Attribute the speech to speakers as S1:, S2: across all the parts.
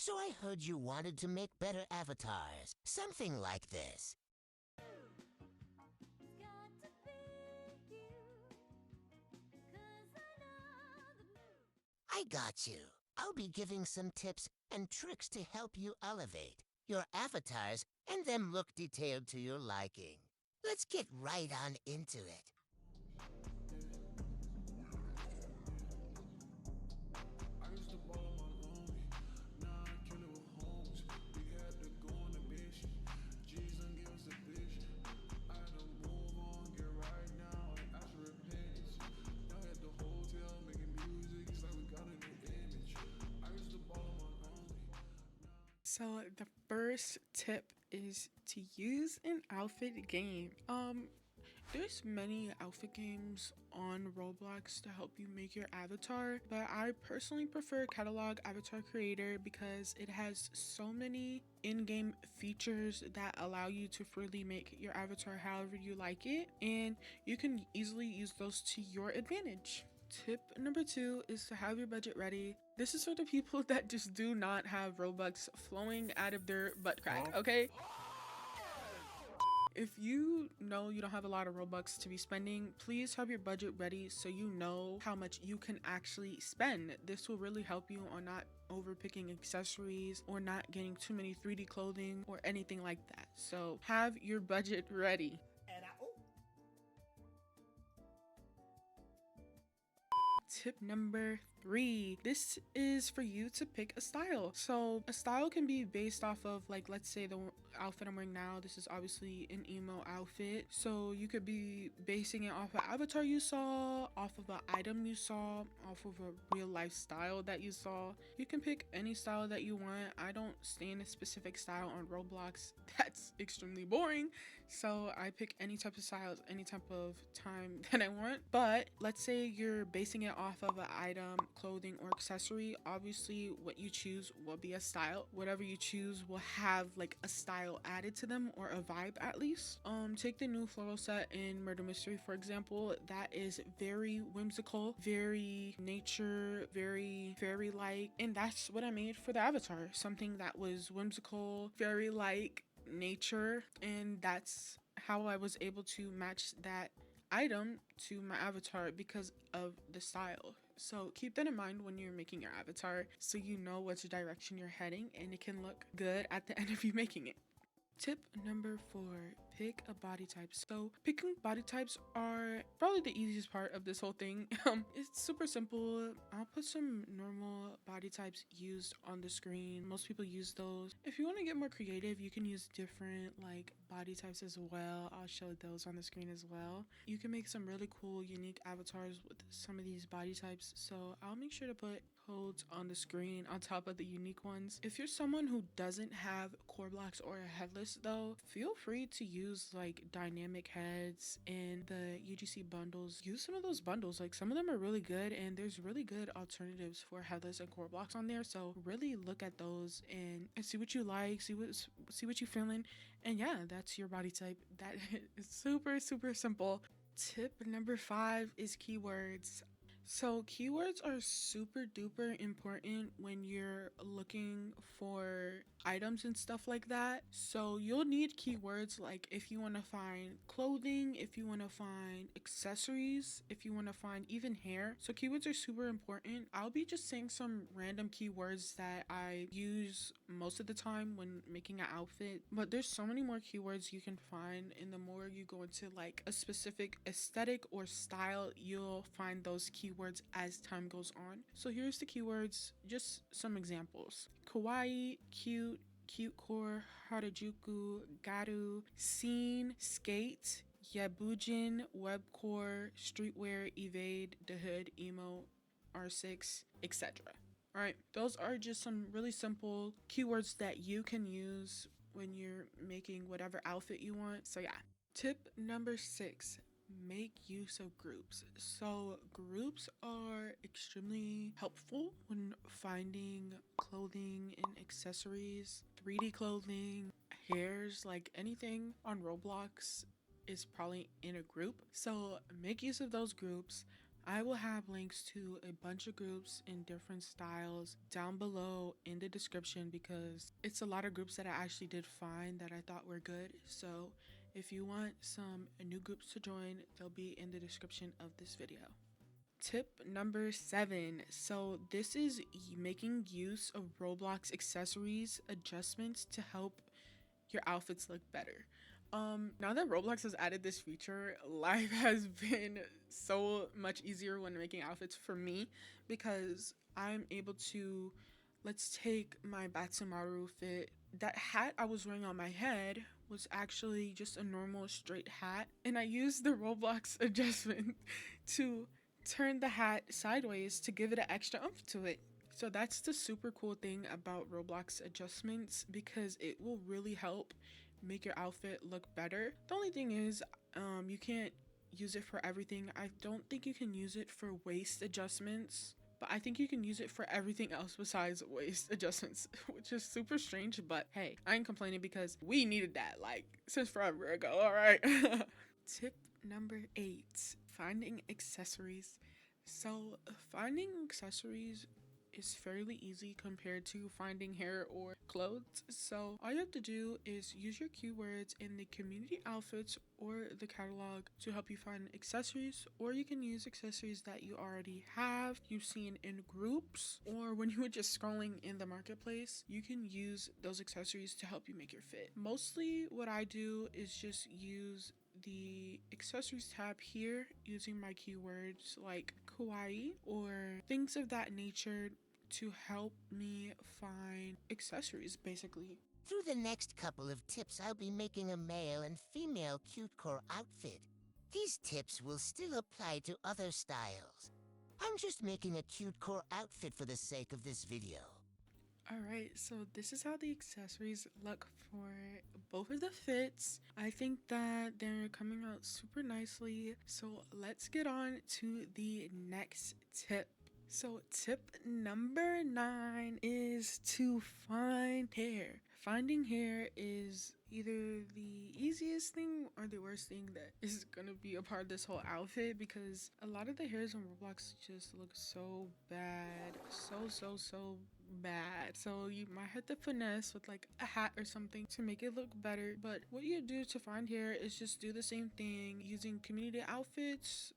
S1: So I heard you wanted to make better avatars. Something like this. I got you. I'll be giving some tips and tricks to help you elevate your avatars and them look detailed to your liking. Let's get right on into it.
S2: So the first tip is to use an outfit game. There's many outfit games on Roblox to help you make your avatar, but I personally prefer Catalog Avatar Creator because it has so many in-game features that allow you to freely make your avatar however you like it, and you can easily use those to your advantage. Tip number 2 is to have your budget ready. This is for the people that just do not have Robux flowing out of their butt crack, okay? If you know you don't have a lot of Robux to be spending, please have your budget ready so you know how much you can actually spend. This will really help you on not overpicking accessories or not getting too many 3D clothing or anything like that. So have your budget ready. Tip number 3. This is for you to pick a style. So a style can be based off of, like, let's say the outfit I'm wearing now, this is obviously an emo outfit. So you could be basing it off an avatar you saw, off of an item you saw, off of a real life style that you saw. You can pick any style that you want. I don't stay in a specific style on Roblox. That's extremely boring. So I pick any type of styles, any type of time that I want. But let's say you're basing it off of an item, clothing, or accessory. Obviously what you choose will be a style. Whatever you choose will have like a style added to them, or a vibe at least. Take the new floral set in Murder Mystery, for example. That is very whimsical, very nature, very fairy-like, and that's what I made for the avatar. Something that was whimsical, fairy-like, nature, and that's how I was able to match that item to my avatar because of the style. So keep that in mind when you're making your avatar so you know which direction you're heading and it can look good at the end of you making it. Tip number 4, pick a body type. So picking body types are probably the easiest part of this whole thing. It's super simple. I'll put some normal body types used on the screen. Most people use those. If you want to get more creative, you can use different like body types as well. I'll show those on the screen as well. You can make some really cool, unique avatars with some of these body types. So I'll make sure to put codes on the screen on top of the unique ones. If you're someone who doesn't have core blocks or a headless though, feel free to use like dynamic heads and the UGC bundles. Use some of those bundles. Like some of them are really good and there's really good alternatives for headless and core blocks on there. So really look at those and see what you like, see what you're feeling. And yeah, that's your body type. That is super simple. Tip number 5 is keywords. So keywords are super duper important when you're looking for items and stuff like that. So you'll need keywords like if you want to find clothing, if you want to find accessories, if you want to find even hair. So keywords are super important. I'll be just saying some random keywords that I use most of the time when making an outfit, but there's so many more keywords you can find, and the more you go into like a specific aesthetic or style, you'll find those keywords as time goes on. So here's the keywords, just some examples: kawaii, cute, Cutecore, Harajuku, Gyaru, scene, skate, Yabujin, Webcore, streetwear, evade, the hood, emo, R6, etc. Alright, those are just some really simple keywords that you can use when you're making whatever outfit you want. So yeah. Tip number 6, make use of groups. So groups are extremely helpful when finding clothing and accessories, 3D clothing, hairs, like anything on Roblox is probably in a group. So make use of those groups. I will have links to a bunch of groups in different styles down below in the description because it's a lot of groups that I actually did find that I thought were good. So if you want some new groups to join, they'll be in the description of this video. Tip number 7. So this is making use of Roblox accessories adjustments to help your outfits look better. Now that Roblox has added this feature, life has been so much easier when making outfits for me because I'm able to, let's take my Batsumaru fit. That hat I was wearing on my head was actually just a normal straight hat, and I used the Roblox adjustment to turn the hat sideways to give it an extra oomph to it. So that's the super cool thing about Roblox adjustments because it will really help make your outfit look better. The only thing is you can't use it for everything. I don't think you can use it for waist adjustments, but I think you can use it for everything else besides waist adjustments, which is super strange, but hey, I ain't complaining because we needed that like since forever ago. All right. Tip number 8, finding accessories. So finding accessories is fairly easy compared to finding hair or clothes. So all you have to do is use your keywords in the community outfits or the catalog to help you find accessories, or you can use accessories that you already have, you've seen in groups, or when you were just scrolling in the marketplace, you can use those accessories to help you make your fit. Mostly what I do is just use the accessories tab here using my keywords like kawaii or things of that nature to help me find accessories basically.
S1: Through the next couple of tips, I'll be making a male and female Cutecore outfit. These tips will still apply to other styles. I'm just making a Cutecore outfit for the sake of this video.
S2: Alright, so this is how the accessories look for both of the fits. I think that they're coming out super nicely. So let's get on to the next tip. So tip number 9 is to find hair. Finding hair is either the easiest thing or the worst thing that is gonna be a part of this whole outfit because a lot of the hairs on Roblox just look so bad. So bad. So you might have to finesse with like a hat or something to make it look better. But what you do to find hair is just do the same thing using community outfits.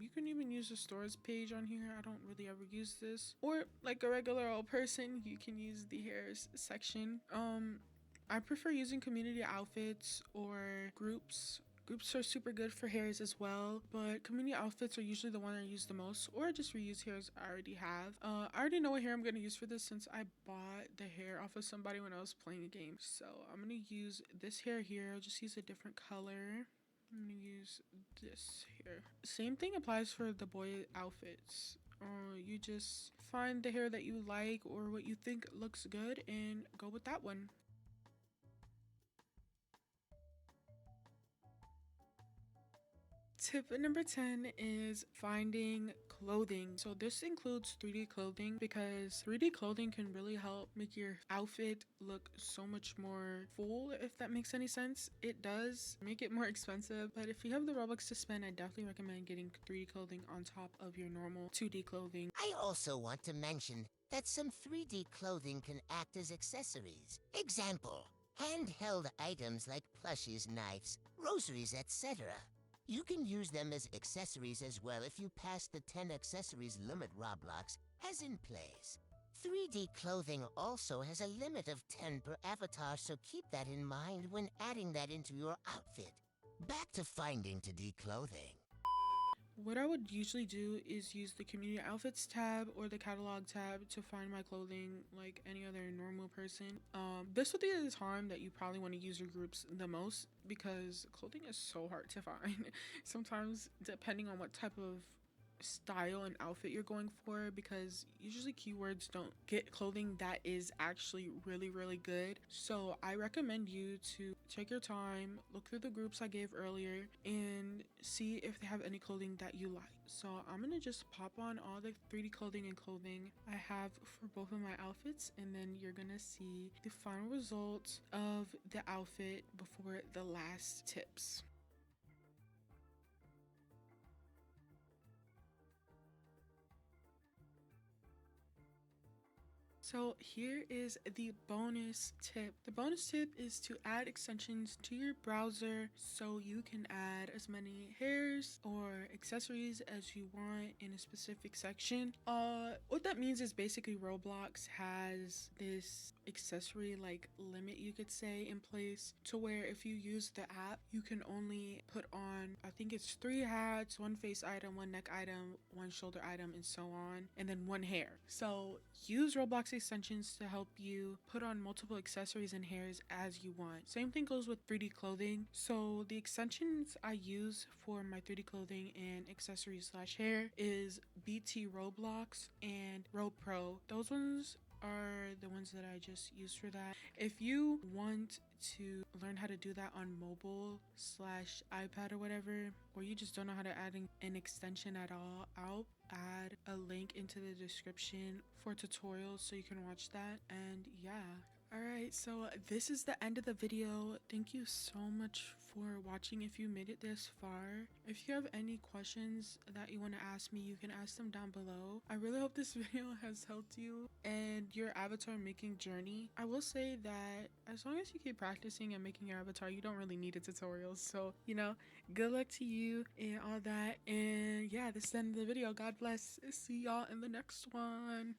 S2: You can even use the stores page on here. I don't really ever use this. Or like a regular old person, you can use the hairs section. I prefer using community outfits or groups. Groups are super good for hairs as well, but community outfits are usually the one I use the most, or I just reuse hairs I already have. I already know what hair I'm going to use for this since I bought the hair off of somebody when I was playing a game. So I'm going to use this hair here. I'll just use a different color. I'm gonna use this here. Same thing applies for the boy outfits. You just find the hair that you like or what you think looks good and go with that one. Tip number 10 is finding clothing. So this includes 3D clothing because 3D clothing can really help make your outfit look so much more full, if that makes any sense. It does make it more expensive, but if you have the Robux to spend, I definitely recommend getting 3D clothing on top of your normal 2D clothing.
S1: I also want to mention that some 3D clothing can act as accessories. Example, handheld items like plushies, knives, rosaries, etc. You can use them as accessories as well if you pass the 10 accessories limit Roblox has in place. 3D clothing also has a limit of 10 per avatar, so keep that in mind when adding that into your outfit. Back to finding 2D clothing.
S2: What I would usually do is use the community outfits tab or the catalog tab to find my clothing like any other normal person. This would be the time that you probably want to use your groups the most because clothing is so hard to find. Sometimes depending on what type of style and outfit you're going for, because usually keywords don't get clothing that is actually really good. So I recommend you to take your time, look through the groups I gave earlier and see if they have any clothing that you like. So I'm gonna just pop on all the 3D clothing and clothing I have for both of my outfits, and then you're gonna see the final results of the outfit before the last tips. So here is the bonus tip. The bonus tip is to add extensions to your browser so you can add as many hairs or accessories as you want in a specific section. What that means is basically Roblox has this accessory like limit, you could say, in place to where if you use the app, you can only put on, I think it's 3 hats, 1 face item, 1 neck item, 1 shoulder item, and so on, and then 1 hair. So use Roblox extensions to help you put on multiple accessories and hairs as you want. Same thing goes with 3D clothing. So the extensions I use for my 3D clothing and accessories slash hair is BT Roblox and RoPro. Those ones are the ones that I just use for that. If you want to learn how to do that on mobile slash iPad or whatever, or you just don't know how to add an extension at all, I'll add a link into the description for tutorials so you can watch that. And yeah. Alright, so this is the end of the video. Thank you so much for watching if you made it this far. If you have any questions that you want to ask me, you can ask them down below. I really hope this video has helped you and your avatar making journey. I will say that as long as you keep practicing and making your avatar, you don't really need a tutorial. So, you know, good luck to you and all that. And yeah, this is the end of the video. God bless. See y'all in the next one.